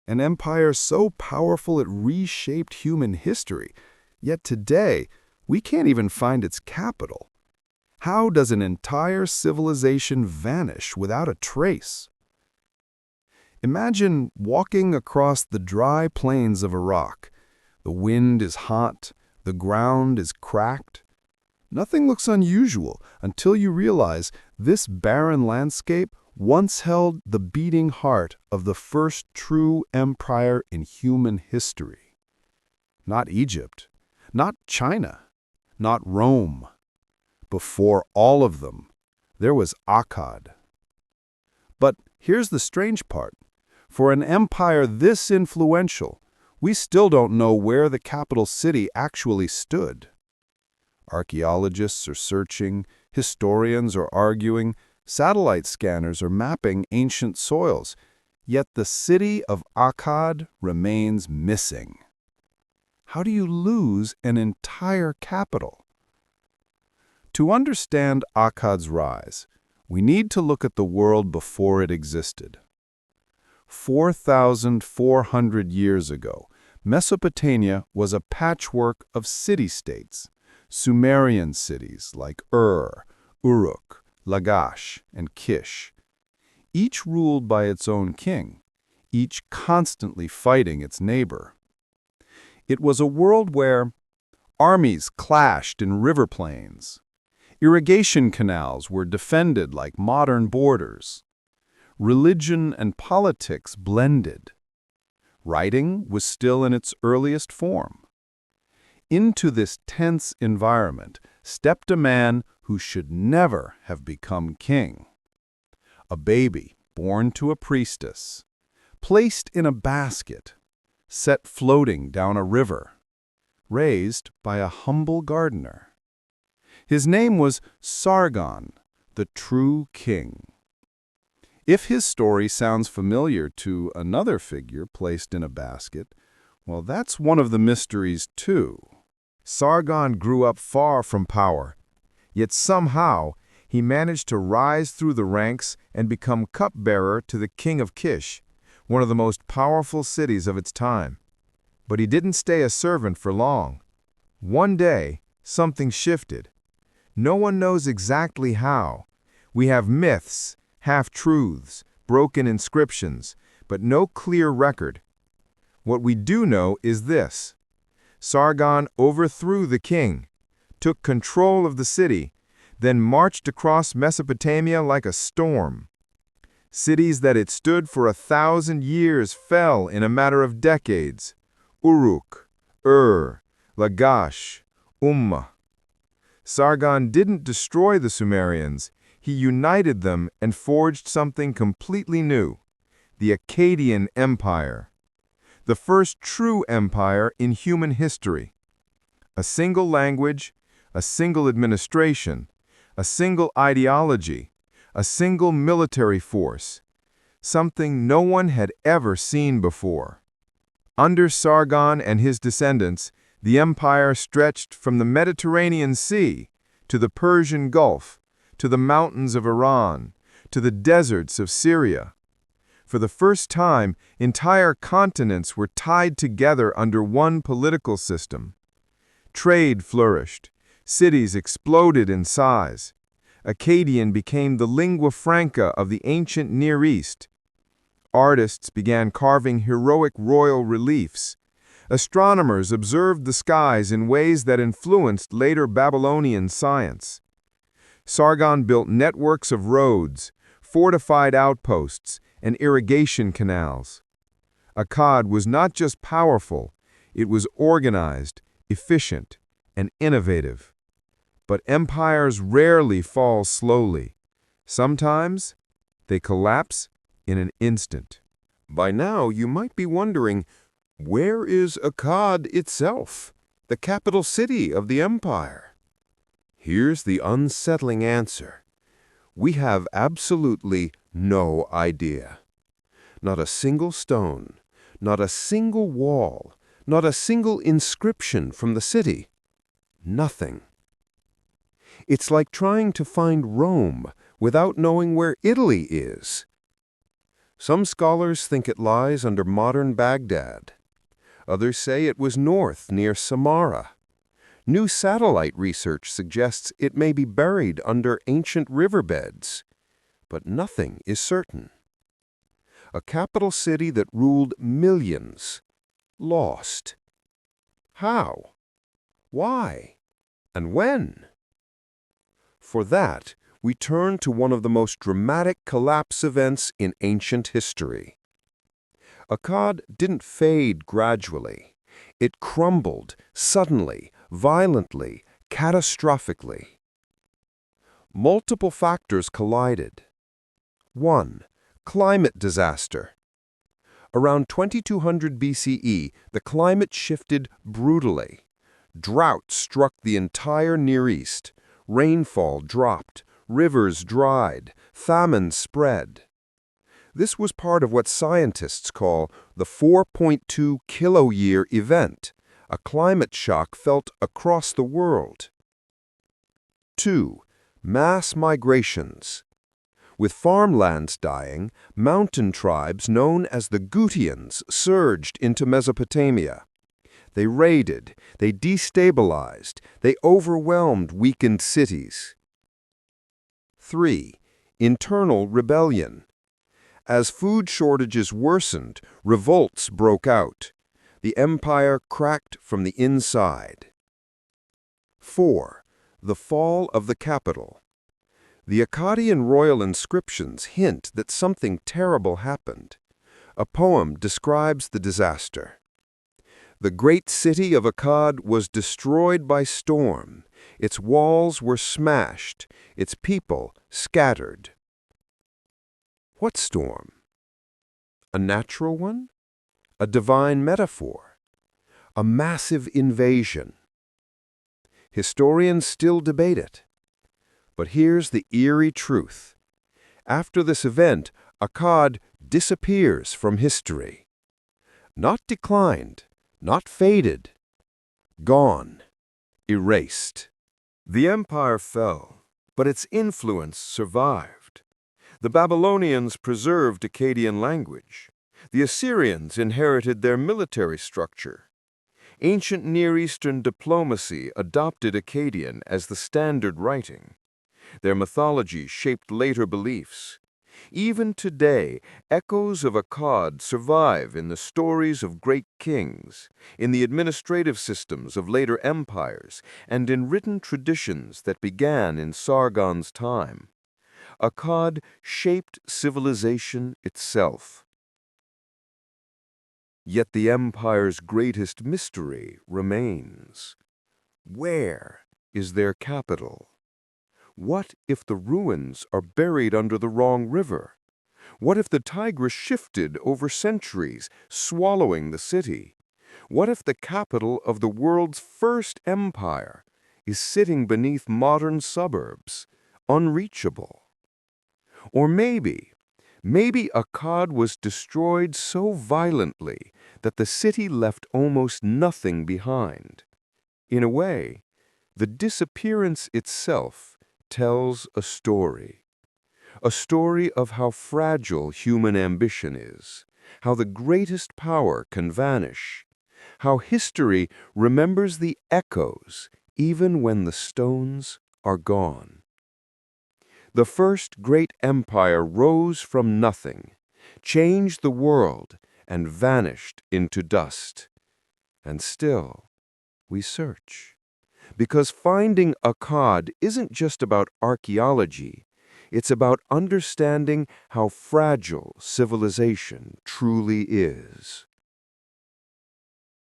an empire so powerful it reshaped human history. Yet today, we can't even find its capital. How does an entire civilization vanish without a trace? Imagine walking across the dry plains of Iraq. The wind is hot, the ground is cracked. Nothing looks unusual until you realize this barren landscape once held the beating heart of the first true empire in human history. Not Egypt, not China, not Rome. Before all of them, there was Akkad. But here's the strange part. For an empire this influential, we still don't know where the capital city actually stood. Archaeologists are searching, historians are arguing, satellite scanners are mapping ancient soils, yet the city of Akkad remains missing. How do you lose an entire capital? To understand Akkad's rise, we need to look at the world before it existed. 4,400 years ago, Mesopotamia was a patchwork of city-states, Sumerian cities like Uruk, Lagash, and Kish, each ruled by its own king, each constantly fighting its neighbor. It was a world where armies clashed in river plains, irrigation canals were defended like modern borders, religion and politics blended. Writing was still in its earliest form. Into this tense environment stepped a man who should never have become king. A baby born to a priestess, placed in a basket, set floating down a river, raised by a humble gardener. His name was Sargon, the true king. If his story sounds familiar to another figure placed in a basket, well, that's one of the mysteries too. Sargon grew up far from power, yet somehow he managed to rise through the ranks and become cupbearer to the king of Kish, one of the most powerful cities of its time. But he didn't stay a servant for long. One day, something shifted. No one knows exactly how. We have myths, half-truths, broken inscriptions, but no clear record. What we do know is this. Sargon overthrew the king, took control of the city, then marched across Mesopotamia like a storm. Cities that had stood for 1,000 years fell in a matter of decades. Uruk, Lagash, Ummah. Sargon didn't destroy the Sumerians. He united them and forged something completely new, the Akkadian Empire, the first true empire in human history. A single language, a single administration, a single ideology, a single military force, something no one had ever seen before. Under Sargon and his descendants, the empire stretched from the Mediterranean Sea to the Persian Gulf, to the mountains of Iran, to the deserts of Syria. For the first time, entire continents were tied together under one political system. Trade flourished, cities exploded in size. Akkadian became the lingua franca of the ancient Near East. Artists began carving heroic royal reliefs. Astronomers observed the skies in ways that influenced later Babylonian science. Sargon built networks of roads, fortified outposts, and irrigation canals. Akkad was not just powerful, it was organized, efficient, and innovative. But empires rarely fall slowly. Sometimes they collapse in an instant. By now, you might be wondering, where is Akkad itself, the capital city of the empire? Here's the unsettling answer. We have absolutely no idea. Not a single stone, not a single wall, not a single inscription from the city. Nothing. It's like trying to find Rome without knowing where Italy is. Some scholars think it lies under modern Baghdad. Others say it was north, near Samarra. New satellite research suggests it may be buried under ancient riverbeds. But nothing is certain. A capital city that ruled millions, lost. How? Why? And when? For that, we turn to one of the most dramatic collapse events in ancient history. Akkad didn't fade gradually. It crumbled suddenly, violently, catastrophically. Multiple factors collided. 1. Climate disaster. Around 2200 BCE, the climate shifted brutally. Drought struck the entire Near East. Rainfall dropped. Rivers dried. Famine spread. This was part of what scientists call the 4.2 kiloyear event, a climate shock felt across the world. 2. Mass migrations. With farmlands dying, mountain tribes known as the Gutians surged into Mesopotamia. They raided, they destabilized, they overwhelmed weakened cities. 3. Internal rebellion. As food shortages worsened, revolts broke out. The empire cracked from the inside. 4. The fall of the capital. The Akkadian royal inscriptions hint that something terrible happened. A poem describes the disaster. The great city of Akkad was destroyed by storm. Its walls were smashed, its people scattered. What storm? A natural one? A divine metaphor? A massive invasion? Historians still debate it. But here's the eerie truth. After this event, Akkad disappears from history. Not declined, not faded. Gone, erased. The empire fell, but its influence survived. The Babylonians preserved Akkadian language. The Assyrians inherited their military structure. Ancient Near Eastern diplomacy adopted Akkadian as the standard writing. Their mythology shaped later beliefs. Even today, echoes of Akkad survive in the stories of great kings, in the administrative systems of later empires, and in written traditions that began in Sargon's time. Akkad shaped civilization itself. Yet the empire's greatest mystery remains. Where is their capital? What if the ruins are buried under the wrong river? What if the Tigris shifted over centuries, swallowing the city? What if the capital of the world's first empire is sitting beneath modern suburbs, unreachable? Or maybe Akkad was destroyed so violently that the city left almost nothing behind. In a way, the disappearance itself tells a story of how fragile human ambition is, how the greatest power can vanish, how history remembers the echoes even when the stones are gone. The first great empire rose from nothing, changed the world, and vanished into dust. And still, we search. Because finding Akkad isn't just about archaeology, it's about understanding how fragile civilization truly is.